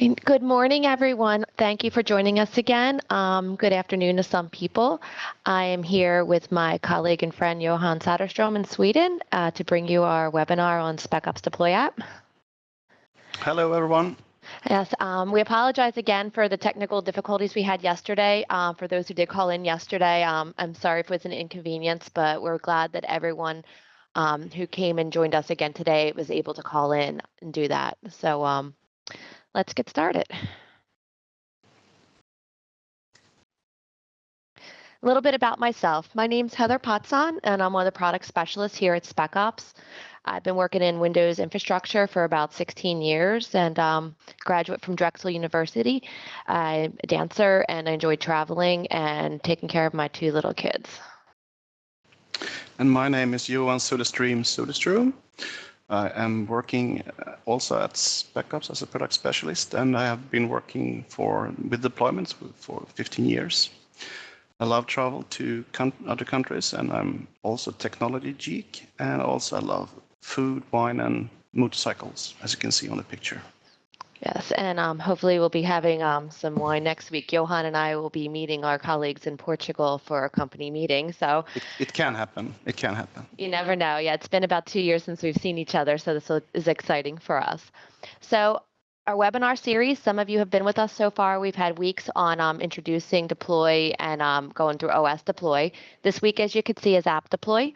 Good morning, everyone. Thank you for joining us again. Good afternoon to some people. I am here with my colleague and friend Johan Satterstrom in Sweden to bring you our webinar on Specops Deploy app. Hello, everyone. Yes, we apologize again for the technical difficulties we had yesterday. For those who did call in yesterday, I'm sorry if it was an inconvenience, but we're glad that everyone who came and joined us again today was able to call in and do that. So let's get started. A little bit about myself. My name's Heather Potson, and I'm one of the product specialists here at Specops. I've been working in Windows infrastructure for about 16 years and graduate from Drexel University. I'm a dancer, and I enjoy traveling and taking care of my 2 little kids. And my name is Johan Söderström. I am working also at Specops as a product specialist, and I have been working with deployments for 15 years. I love travel to other countries, and I'm also a technology geek, and also I love food, wine, and motorcycles, as you can see on the picture. Yes, and hopefully we'll be having some wine next week. Johan and I will be meeting our colleagues in Portugal for a company meeting. So it can happen. It can happen. You never know. Yeah, it's been about 2 years since we've seen each other, so this is exciting for us. So our webinar series, some of you have been with us so far. We've had weeks on introducing Deploy and going through OS Deploy. This week, as you can see, is App Deploy.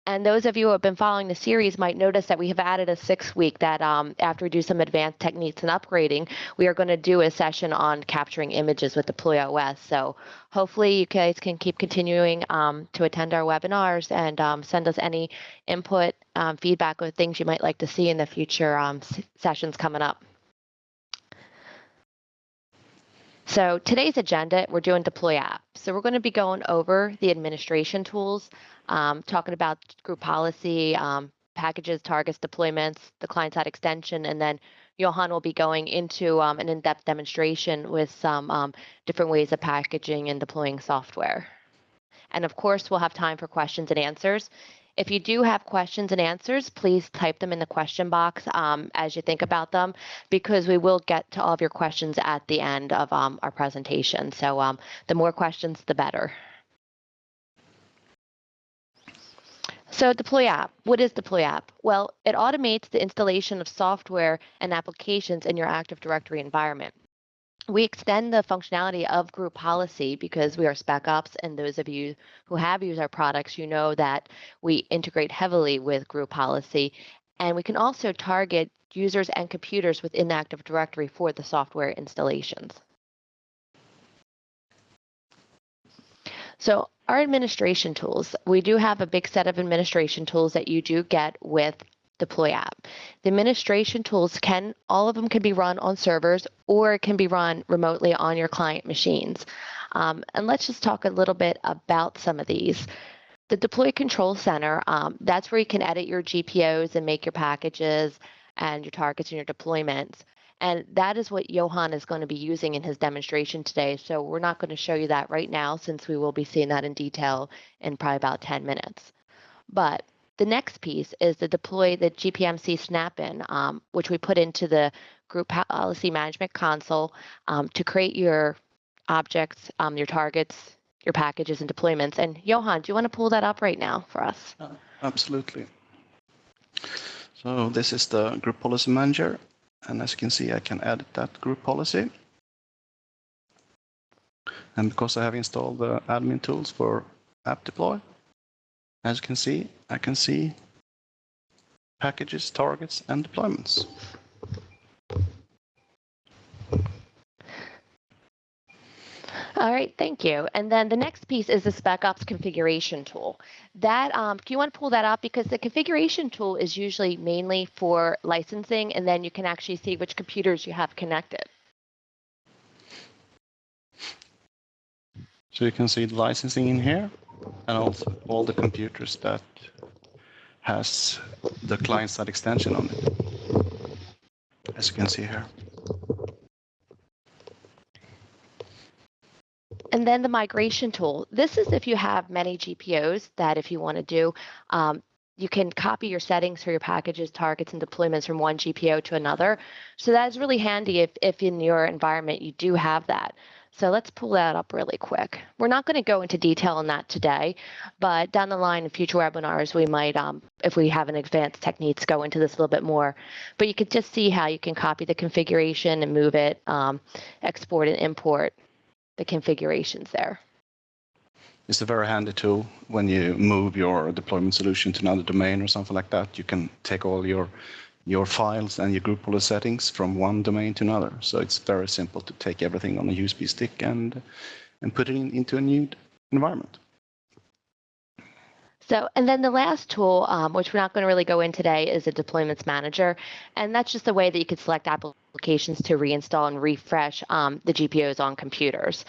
And those of you who have been following the series might notice that we have added a 6th week that after we do some advanced techniques and upgrading, we are going to do a session on capturing images with Deploy OS. So hopefully you guys can keep continuing to attend our webinars and send us any input, feedback, or things you might like to see in the future sessions coming up. So today's agenda, we're doing Deploy app. So we're going to be going over the administration tools, talking about group policy, packages, targets, deployments, the client-side extension, and then Johan will be going into an in-depth demonstration with some different ways of packaging and deploying software. And of course, we'll have time for questions and answers. If you do have questions and answers, please type them in the question box as you think about them, because we will get to all of your questions at the end of our presentation. So the more questions, the better. So Deploy app. What is Deploy app? Well, it automates the installation of software and applications in your Active Directory environment. We extend the functionality of group policy because we are Specops, and those of you who have used our products, you know that we integrate heavily with group policy, and we can also target users and computers within the Active Directory for the software installations. So our administration tools, we do have a big set of administration tools that you do get with Deploy app. The administration tools all of them can be run on servers, or it can be run remotely on your client machines. And let's just talk a little bit about some of these. The Deploy Control Center, that's where you can edit your GPOs and make your packages and your targets and your deployments. And that is what Johan is going to be using in his demonstration today. So we're not going to show you that right now, since we will be seeing that in detail in probably about 10 minutes. But the next piece is the GPMC snap-in, which we put into the Group Policy Management Console to create your objects, your targets, your packages, and deployments. And Johan, do you want to pull that up right now for us? Absolutely. So this is the Group Policy Manager. And as you can see, I can edit that group policy. And because I have installed the admin tools for App Deploy, as you can see, I can see packages, targets, and deployments. All right, thank you. And then the next piece is the Specops configuration tool. That, do you want to pull that up? Because the configuration tool is usually mainly for licensing, and then you can actually see which computers you have connected. So you can see the licensing in here, and also all the computers that has the client-side extension on it, as you can see here. And then the migration tool. This is if you have many GPOs that if you want to do, you can copy your settings for your packages, targets, and deployments from one GPO to another. So that's really handy if in your environment you do have that. So let's pull that up really quick. We're not going to go into detail on that today, but down the line in future webinars, we might, if we have an advanced techniques, go into this a little bit more. But you could just see how you can copy the configuration and move it, export and import the configurations there. It's a very handy tool when you move your deployment solution to another domain or something like that. You can take all your files and your group policy settings from one domain to another. So it's very simple to take everything on a USB stick and put it into a new environment. So, and then the last tool, which we're not going to really go in today, is a deployments manager. And that's just a way that you could select applications to reinstall and refresh the GPOs on computers.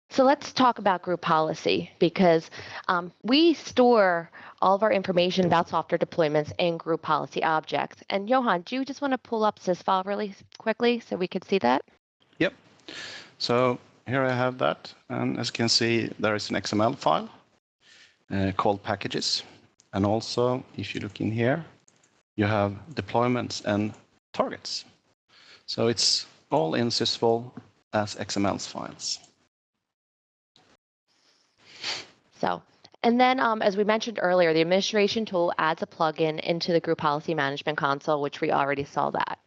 So let's talk about group policy, because we store all of our information about software deployments in group policy objects. And Johan, do you just want to pull up sysfile really quickly so we could see that? Yep. So here I have that. And as you can see, there is an XML file called packages. And also, if you look in here, you have deployments and targets. So it's all in sysfile as XML files. So, and then as we mentioned earlier, the administration tool adds a plugin into the group policy management console, which we already saw that.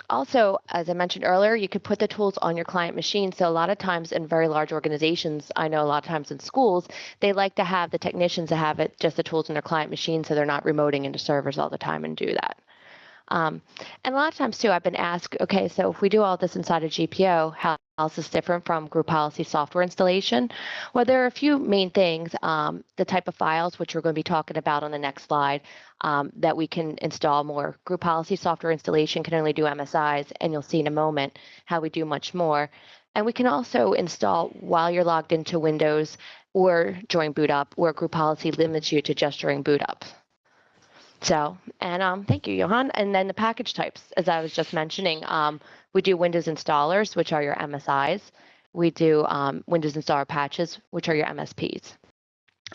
Also, as I mentioned earlier, you could put the tools on your client machine. So a lot of times in very large organizations, I know a lot of times in schools, they like to have the technicians to have it just the tools on their client machine so they're not remoting into servers all the time and do that. And a lot of times too, I've been asked, okay, so if we do all this inside a GPO, how is this different from group policy software installation? Well, there are a few main things. The type of files, which we're going to be talking about on the next slide, that we can install more. Group policy software installation can only do MSIs, and you'll see in a moment how we do much more. And we can also install while you're logged into Windows or during boot up, where group policy limits you to just during boot up. So, and thank you, Johan. And then the package types, as I was just mentioning, we do Windows installers, which are your MSIs. We do Windows installer patches, which are your MSPs.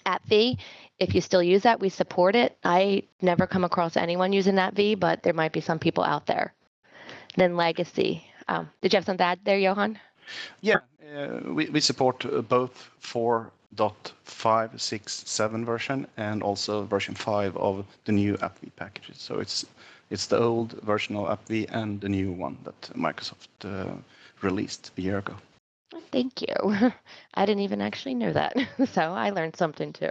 AppV, if you still use that, we support it. I never come across anyone using AppV, but there might be some people out there. Then legacy. Did you have something to add there, Johan? Yeah, we support both 4.567 version and also version 5 of the new AppV packages. So it's the old version of AppV and the new one that Microsoft released a year ago. Thank you. I didn't even actually know that. So I learned something too.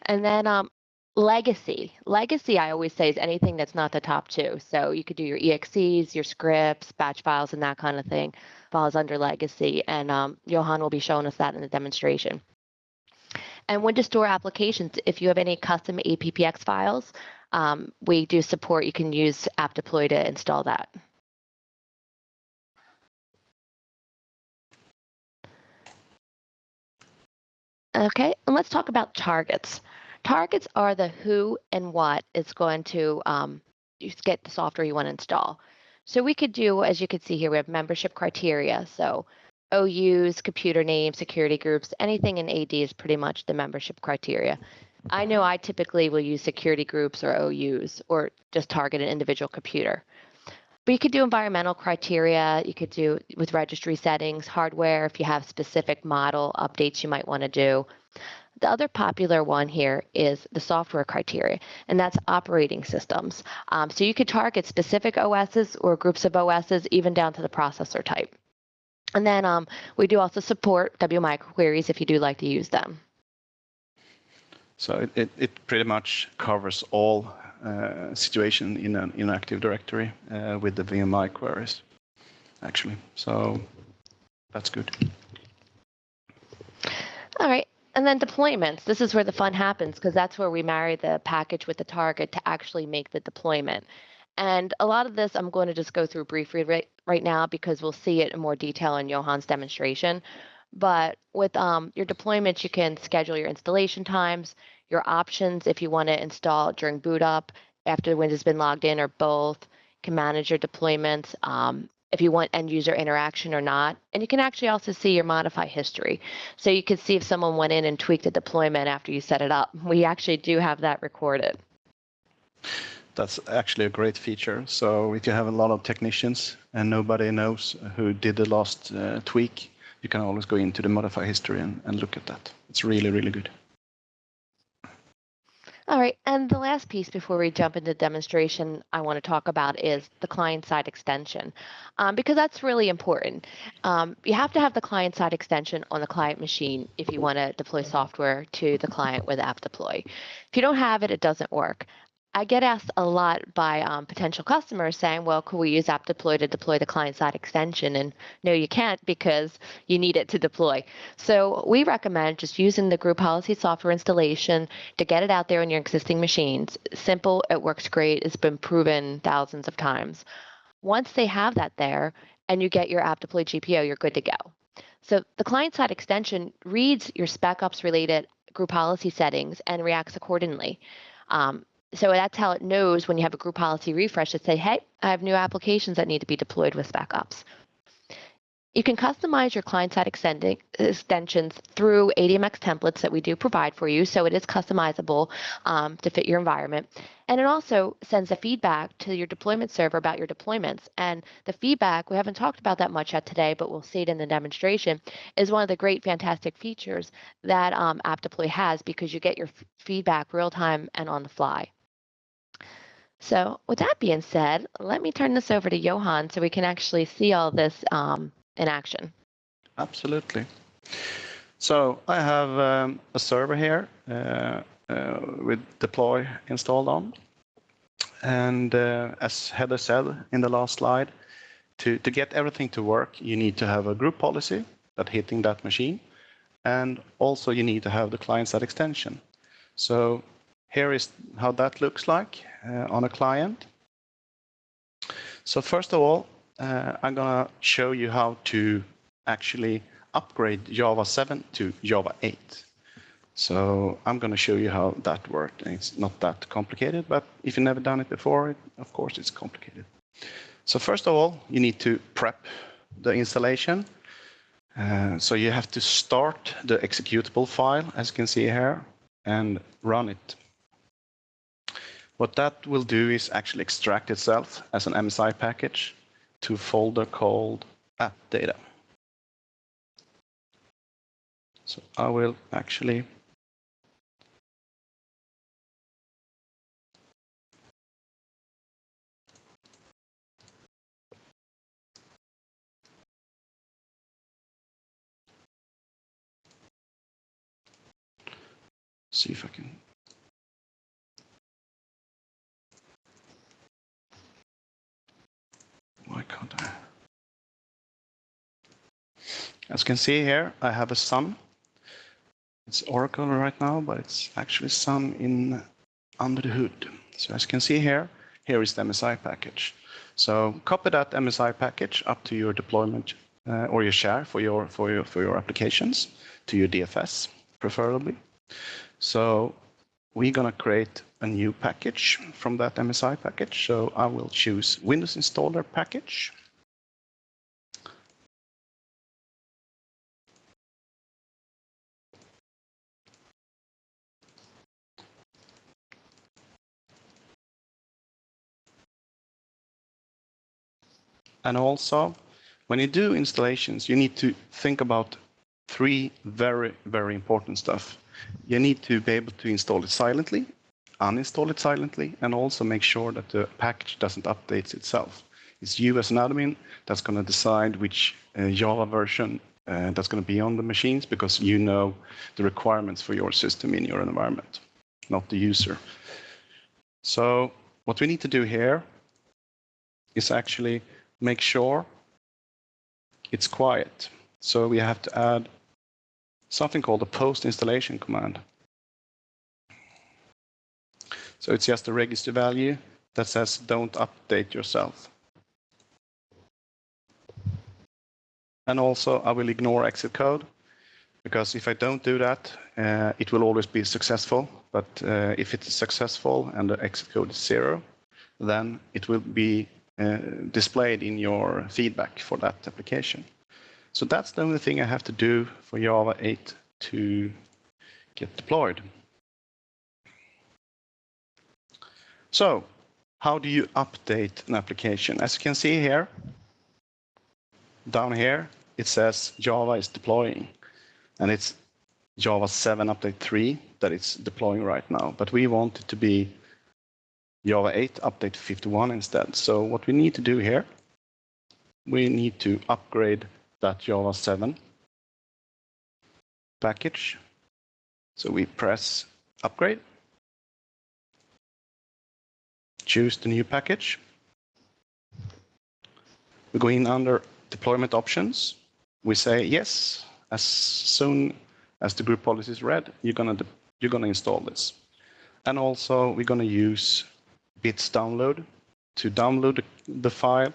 And then legacy. Legacy, I always say, is anything that's not the top two. So you could do your EXEs, your scripts, batch files, and that kind of thing falls under legacy. And Johan will be showing us that in the demonstration. And when to store applications, if you have any custom APPX files, we do support, you can use app deploy to install that. Okay, and let's talk about targets. Targets are the who and what is going to get the software you want to install. So we could do, as you can see here, we have membership criteria. So OUs, computer names, security groups, anything in AD is pretty much the membership criteria. I know I typically will use security groups or OUs or just target an individual computer. But you could do environmental criteria, you could do with registry settings, hardware, if you have specific model updates you might want to do. The other popular one here is the software criteria, and that's operating systems. So you could target specific OSs or groups of OSs, even down to the processor type. And then we do also support WMI queries if you do like to use them. So it pretty much covers all situation in an Active Directory with the VMI queries, actually. So that's good. All right. And then deployments. This is where the fun happens, because that's where we marry the package with the target to actually make the deployment. And a lot of this I'm going to just go through briefly right now, because we'll see it in more detail in Johan's demonstration. But with your deployments, you can schedule your installation times, your options if you want to install during boot up, after the Windows has been logged in, or both. You can manage your deployments. if you want end user interaction or not. And you can actually also see your modify history. So you can see if someone went in and tweaked a deployment after you set it up. We actually do have that recorded. That's actually a great feature. So if you have a lot of technicians and nobody knows who did the last tweak, you can always go into the modify history and look at that. It's really, really good. All right, and the last piece before we jump into demonstration I want to talk about is the client-side extension, because that's really important. You have to have the client-side extension on the client machine if you want to deploy software to the client with app deploy. If you don't have it, it doesn't work. I get asked a lot by potential customers saying, well, could we use app deploy to deploy the client-side extension? And no, you can't because you need it to deploy. So we recommend just using the group policy software installation to get it out there on your existing machines. Simple, it works great. It's been proven thousands of times. Once they have that there and you get your app deploy GPO, you're good to go. So the client-side extension reads your Specops related group policy settings and reacts accordingly. So that's how it knows when you have a group policy refresh to say, hey, I have new applications that need to be deployed with Specops. You can customize your client-side extensions through ADMX templates that we do provide for you, so it is customizable to fit your environment. And it also sends a feedback to your deployment server about your deployments. And the feedback, we haven't talked about that much yet today, but we'll see it in the demonstration, is one of the great, fantastic features that App Deploy has because you get your feedback real-time and on the fly. So with that being said, let me turn this over to Johan so we can actually see all this in action. Absolutely. So I have a server here with deploy installed on. And as Heather said in the last slide, to get everything to work, you need to have a group policy that hitting that machine. And also you need to have the client-side extension. So here is how that looks like on a client. So first of all, I'm going to show you how to actually upgrade Java 7 to Java 8. So I'm going to show you how that worked. It's not that complicated, but if you've never done it before, of course it's complicated. So first of all, you need to prep the installation. So you have to start the executable file, as you can see here, and run it. What that will do is actually extract itself as an MSI package to a folder called app data. So I will actually see if I can. Why can't I? As you can see here, I have a Sun. It's Oracle right now, but it's actually Sun in under the hood. So as you can see here, here is the MSI package. So copy that MSI package up to your deployment or your share for your applications to your DFS, preferably. So we're gonna create a new package from that MSI package. So I will choose Windows Installer package. And also, when you do installations, you need to think about three very, very important stuff. You need to be able to install it silently, uninstall it silently, and also make sure that the package doesn't update itself. It's you as an admin that's going to decide which Java version that's going to be on the machines because you know the requirements for your system in your environment, not the user. So what we need to do here is actually make sure it's quiet. So we have to add something called a post installation command. So it's just a register value that says don't update yourself. And also I will ignore exit code because if I don't do that, it will always be successful. But if it's successful and the exit code is 0, then it will be displayed in your feedback for that application. So that's the only thing I have to do for Java 8 to get deployed. So how do you update an application? As you can see here, down here, it says Java is deploying, and it's Java 7 update 3 that it's deploying right now, but we want it to be Java 8 update 51 instead. So what we need to do here, we need to upgrade that Java 7 package. So we press upgrade, choose the new package. We go in under deployment options. We say yes, as soon as the group policy is read, you're gonna install this. And also we're gonna use bits download to download the file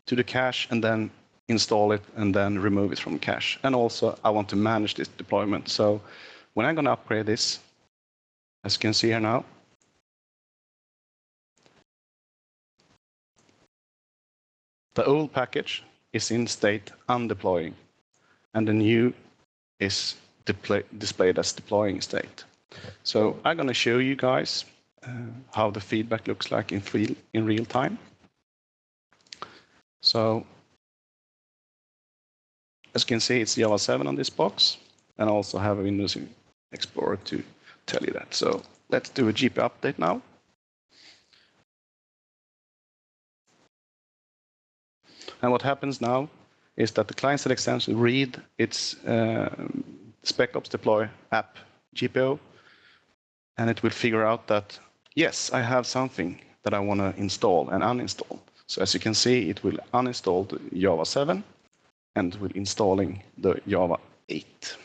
to the cache and then install it and then remove it from cache. And also I want to manage this deployment. So when I'm gonna upgrade this, as you can see here now, the old package is in state undeploying, and the new is displayed as deploying state. So I'm going to show you guys how the feedback looks like in real time. So as you can see, it's Java 7 on this box, and I also have a Windows Explorer to tell you that. So let's do a GP update now. And what happens now is that the client-side extension will read its Specops Deploy app GPO, and it will figure out that, yes, I have something that I want to install and uninstall. So as you can see, it will uninstall the Java 7 and will installing the Java 8.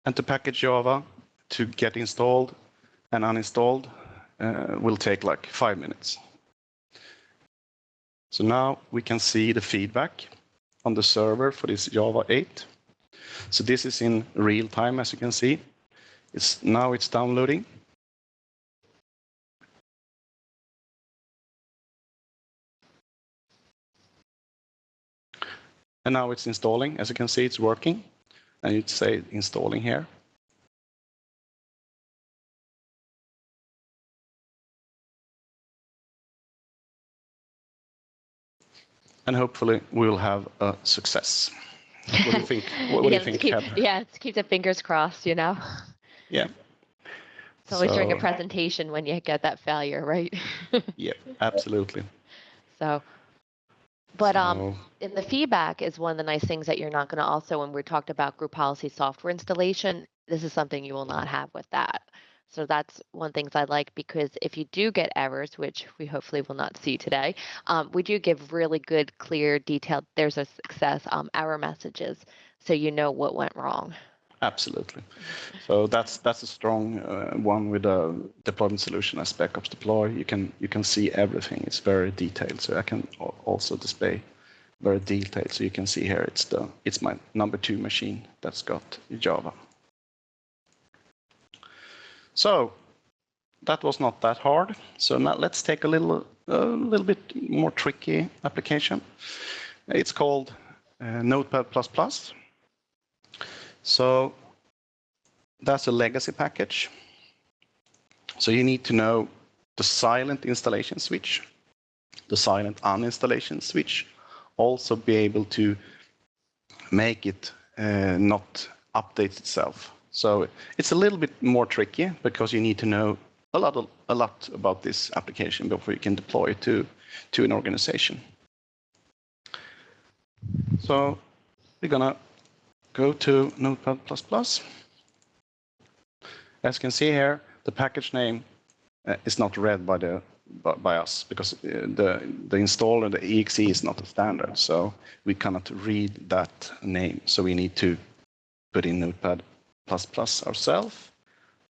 And to package Java to get installed and uninstalled will take like 5 minutes. So now we can see the feedback on the server for this Java 8. So this is in real time, as you can see. Now it's downloading. And now it's installing. As you can see, it's working. And you'd say installing here. And hopefully we'll have a success. What do you think? What do you think, Heather? Yeah, let's keep the fingers crossed, you know? Yeah. It's always during a presentation when you get that failure, right? Yeah, absolutely. So, but in the feedback is one of the nice things that you're not going to also, when we talked about group policy software installation, this is something you will not have with that. So that's one thing I like, because if you do get errors, which we hopefully will not see today, we do give really good, clear, detailed, there's a success error messages, so you know what went wrong. Absolutely. So that's a strong one with a deployment solution as Specops Deploy. You can see everything. It's very detailed. So I can also display very detailed. So you can see here it's my number 2 machine that's got Java. So that was not that hard. So now let's take a little bit more tricky application. It's called Notepad++. So that's a legacy package. So you need to know the silent installation switch, the silent uninstallation switch, also be able to make it not update itself. So it's a little bit more tricky because you need to know a lot about this application before you can deploy it to an organization. So we're gonna go to Notepad++. As you can see here, the package name is not read by us because the installer, the exe, is not a standard, so we cannot read that name. So we need to put in Notepad++ ourselves,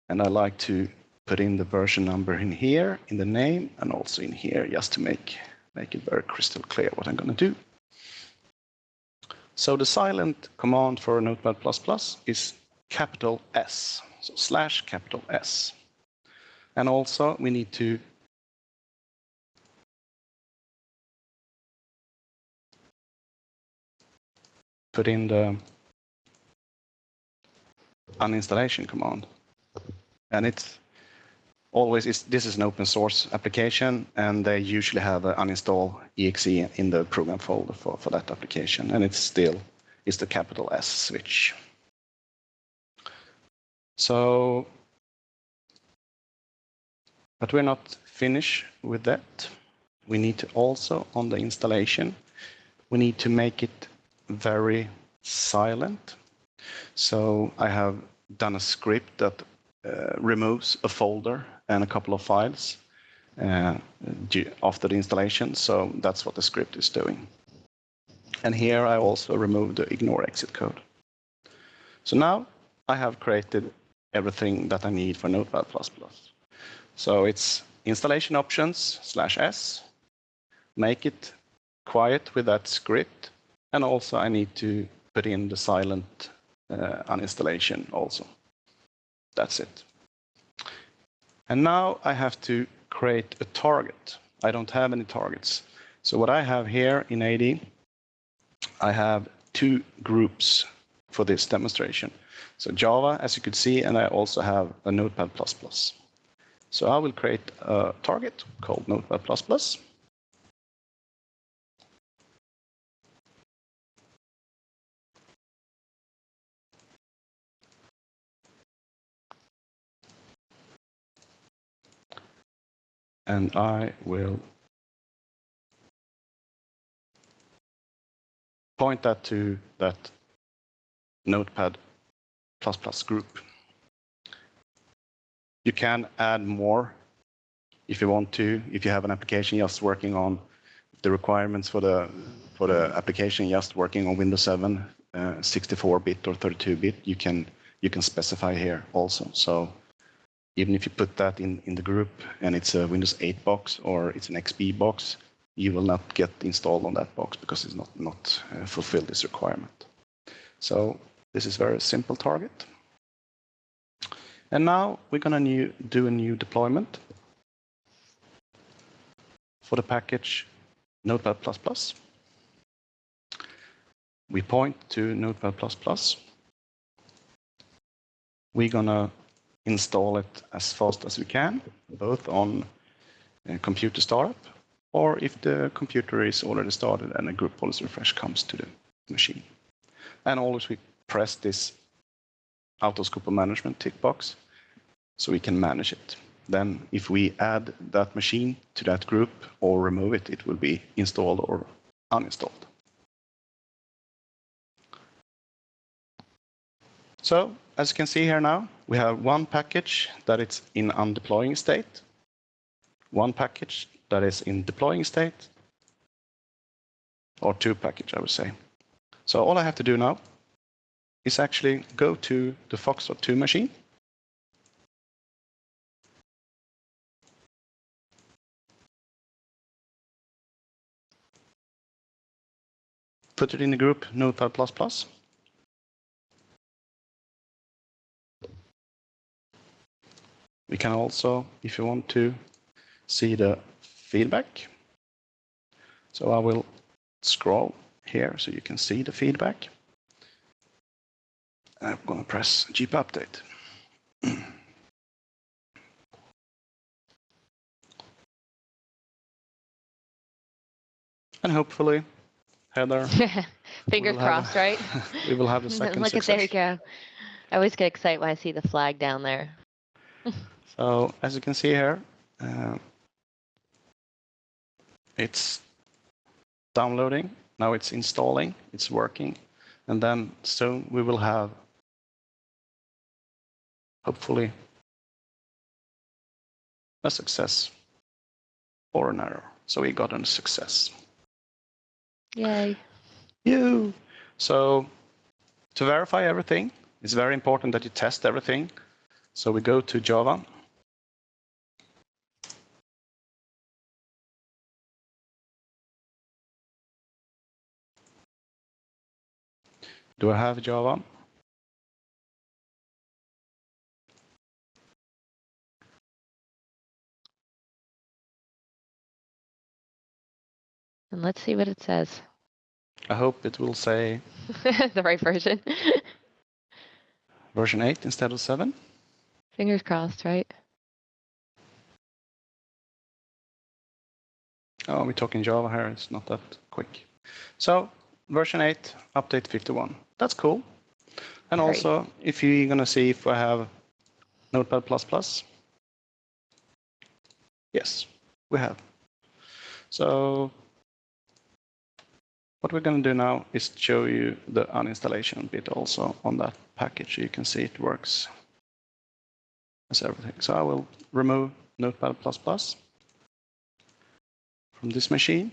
and I like to put in the version number in here, in the name, and also in here, just to make it very crystal clear what I'm going to do. So the silent command for Notepad++ is capital S, so /S. And also we need to put in the uninstallation command. And it's always, this is an open source application, and they usually have an uninstall exe in the program folder for that application. And it's the capital S switch. So, but we're not finished with that. We need to also, on the installation, we need to make it very silent. So I have done a script that removes a folder and a couple of files after the installation. So that's what the script is doing. And here I also removed the ignore exit code. So now I have created everything that I need for Notepad++. So it's installation options /S, make it quiet with that script, and also I need to put in the silent uninstallation also. That's it. And now I have to create a target. I don't have any targets. So what I have here in AD, I have two groups for this demonstration. So Java, as you could see, and I also have a Notepad++. So I will create a target called Notepad++. And I will point that to that Notepad++ group. You can add more if you want to. If you have an application just working on the requirements for the application just working on Windows 7, 64-bit or 32-bit, you can specify here also. So even if you put that in the group and it's a Windows 8 box or it's an XP box, you will not get installed on that box because it's not fulfilled this requirement. So this is very simple target. And now we're going to do a new deployment for the package Notepad++. We point to Notepad++. We're going to install it as fast as we can, both on computer startup, or if the computer is already started and a group policy refresh comes to the machine. And always we press this autoscope management tick box so we can manage it. Then if we add that machine to that group or remove it, it will be installed or uninstalled. So as you can see here now, we have one package that is in undeploying state, one package that is in deploying state, or two packages, I would say. So all I have to do now is actually go to the Foxtrot2 machine. Put it in the group Notepad++. We can also, if you want to, see the feedback. So I will scroll here so you can see the feedback. I'm going to press Jeep update. And hopefully, Heather, Fingers crossed, right? we will have the second Look success. there you go. I always get excited when I see the flag down there. So as you can see here, it's downloading. Now it's installing. It's working. And then soon we will have, hopefully, a success or an error. So we got a success. Yay. You. So to verify everything, it's very important that you test everything. So we go to Java. Do I have Java? And let's see what it says. I hope it will say The right version. version 8 instead of 7. Fingers crossed, right? Oh, we're talking Java here. It's not that quick. So version 8, update 51. That's cool. And Very. also, if you're going to see if I have Notepad++, yes, we have. So what we're going to do now is show you the uninstallation bit also on that package. You can see it works as everything. So I will remove Notepad++ from this machine.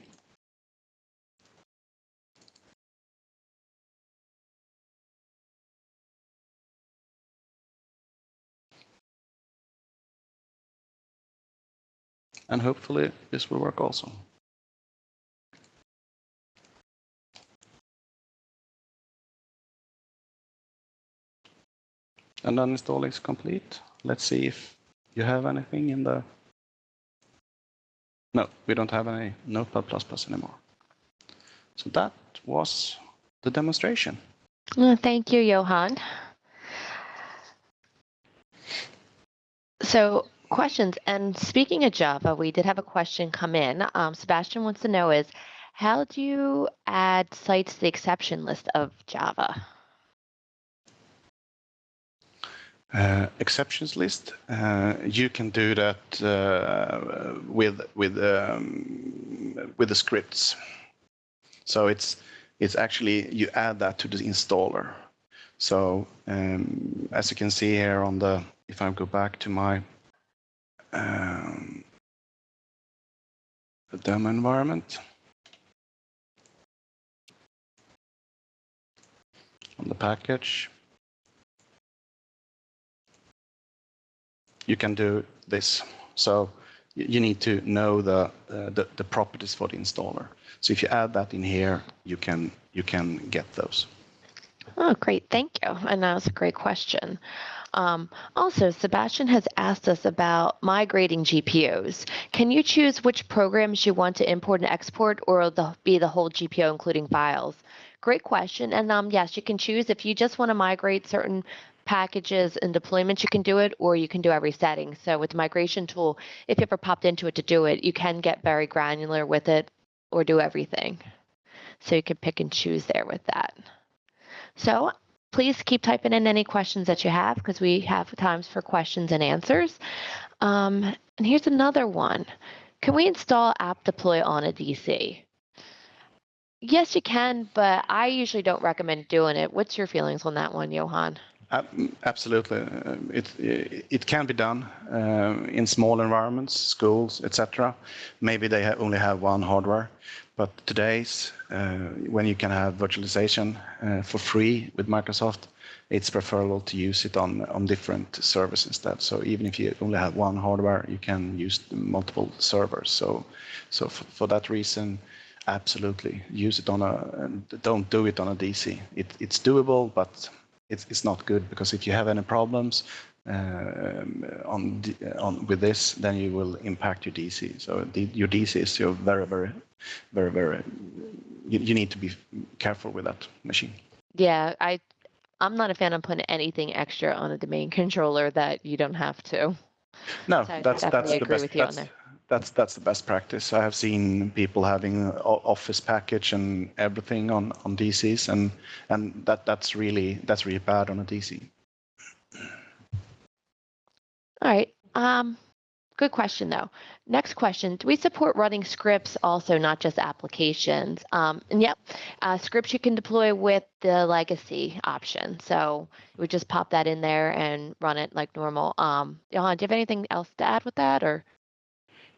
And hopefully this will work also. And then install is complete. Let's see if you have anything in the... No, we don't have any Notepad++ anymore. So that was the demonstration. Thank you, Johan. So questions, and speaking of Java, we did have a question come in. Sebastian wants to know is, how do you add sites to the exception list of Java? Exceptions list. You can do that with the scripts. So it's actually you add that to the installer. So as you can see here on the, if I go back to my the demo environment on the package, you can do this. So you need to know the properties for the installer. So if you add that in here, you can get those. Oh, great. Thank you. And that was a great question. Also, Sebastian has asked us about migrating GPOs. Can you choose which programs you want to import and export, or will be the whole GPO including files? Great question. And yes, you can choose if you just want to migrate certain packages and deployments, you can do it, or you can do every setting. So with the migration tool, if you ever popped into it to do it, you can get very granular with it or do everything. So you can pick and choose there with that. So please keep typing in any questions that you have, because we have times for questions and answers. And here's another one. Can we install app deploy on a DC? Yes, you can, but I usually don't recommend doing it. What's your feelings on that one, Johan? Absolutely. It can be done in small environments, schools, etc. Maybe they only have one hardware. But today's, when you can have virtualization for free with Microsoft, it's preferable to use it on different servers instead. So even if you only have one hardware, you can use multiple servers. So for that reason, absolutely use it on don't do it on a DC. It's doable, but it's not good, because if you have any problems with this, then you will impact your DC. So your DC is very, you need to be careful with that machine. Yeah, I'm not a fan of putting anything extra on a domain controller that you don't have to. No, so that's the best. That's the best practice. I have seen people having Office package and everything on DCs, and that's really bad on a DC. All right. Good question, though. Next question. Do we support running scripts also, not just applications? And yep, scripts you can deploy with the legacy option. So we just pop that in there and run it like normal. Johan, do you have anything else to add with that, or?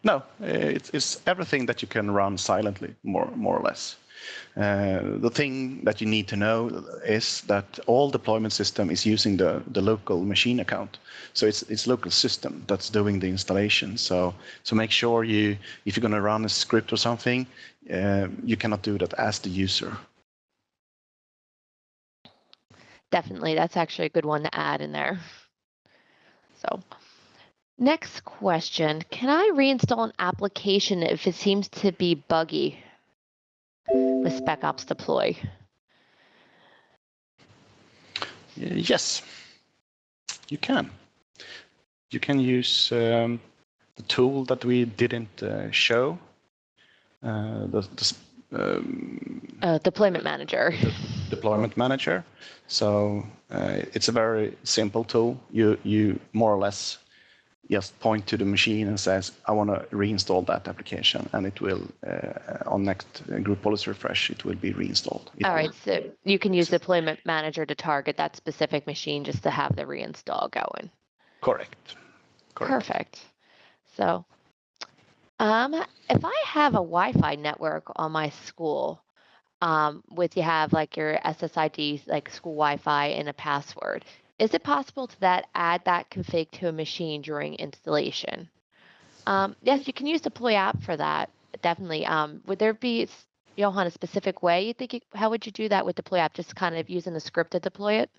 No, it's everything that you can run silently, more or less. The thing that you need to know is that all deployment system is using the local machine account. So it's local system that's doing the installation. So make sure if you're going to run a script or something, you cannot do that as the user. Definitely, that's actually a good one to add in there. So next question, can I reinstall an application if it seems to be buggy? with Specops Deploy? Yes, you can. You can use the tool that we didn't show, Deployment Manager. The Deployment Manager. So it's a very simple tool. You more or less just point to the machine and says, I want to reinstall that application, and it will, on next group policy refresh, it will be reinstalled. All right, so you can use Deployment Manager to target that specific machine just to have the reinstall going. Correct. Perfect. So if I have a Wi-Fi network on my school, you have like your SSID, like school Wi-Fi and a password, is it possible to add that config to a machine during installation? Yes, you can use Deploy app for that, definitely. Would there be, Johan, a specific way you think, how would you do that with Deploy app? Just kind of using the script to deploy it?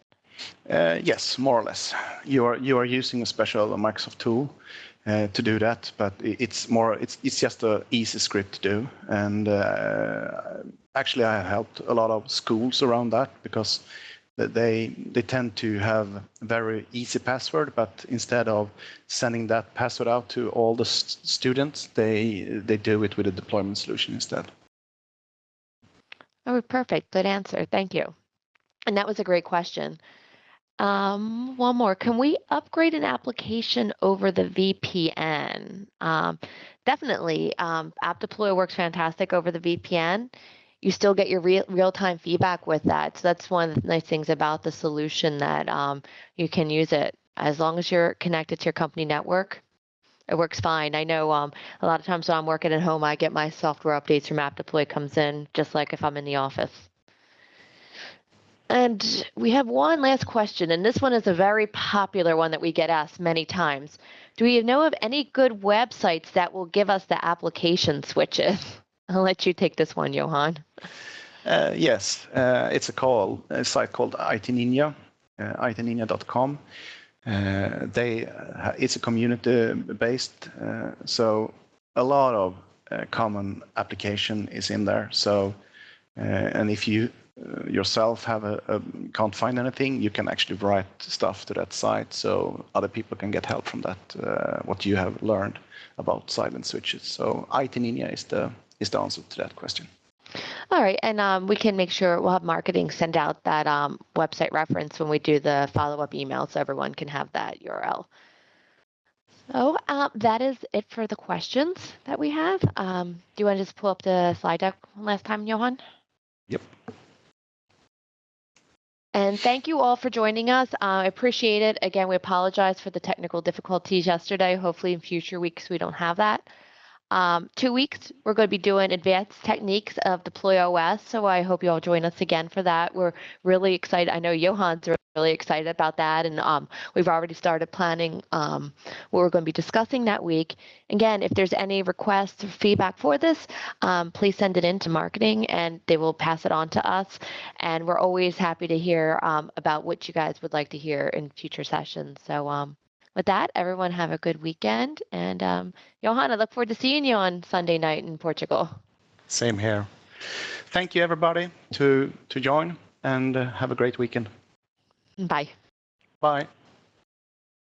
Yes, more or less. You are using a special Microsoft tool to do that, but it's just an easy script to do. And actually, I helped a lot of schools around that because they tend to have a very easy password, but instead of sending that password out to all the students, they do it with a deployment solution instead. Oh, perfect. Good answer. Thank you. And that was a great question. One more. Can we upgrade an application over the VPN? Definitely. App Deploy works fantastic over the VPN. You still get your real-time feedback with that. So that's one of the nice things about the solution, that you can use it as long as you're connected to your company network. It works fine. I know a lot of times when I'm working at home, I get my software updates from App Deploy comes in just like if I'm in the office. And we have one last question, and this one is a very popular one that we get asked many times. Do we know of any good websites that will give us the application switches? I'll let you take this one, Johan. Yes, it's a site called IT Ninja, itninja.com. It's a community-based, so a lot of common application is in there. So, and if you yourself can't find anything, you can actually write stuff to that site, so other people can get help from that. What you have learned about silent switches. So IT Ninja is the answer to that question. All right, and we can make sure we'll have marketing send out that website reference when we do the follow-up email, so everyone can have that URL. So that is it for the questions that we have. Do you want to just pull up the slide deck one last time, Johan? Yep. And thank you all for joining us. I appreciate it. Again, we apologize for the technical difficulties yesterday. Hopefully in future weeks we don't have that. 2 weeks, we're going to be doing advanced techniques of Deploy OS, so I hope you all join us again for that. We're really excited. I know Johan's really excited about that, and we've already started planning what we're going to be discussing that week. Again, if there's any requests or feedback for this, please send it in to marketing, and they will pass it on to us. And we're always happy to hear about what you guys would like to hear in future sessions. So with that, everyone have a good weekend. And Johan, I look forward to seeing you on Sunday night in Portugal. Same here. Thank you, everybody, to join, and have a great weekend. Bye. Bye.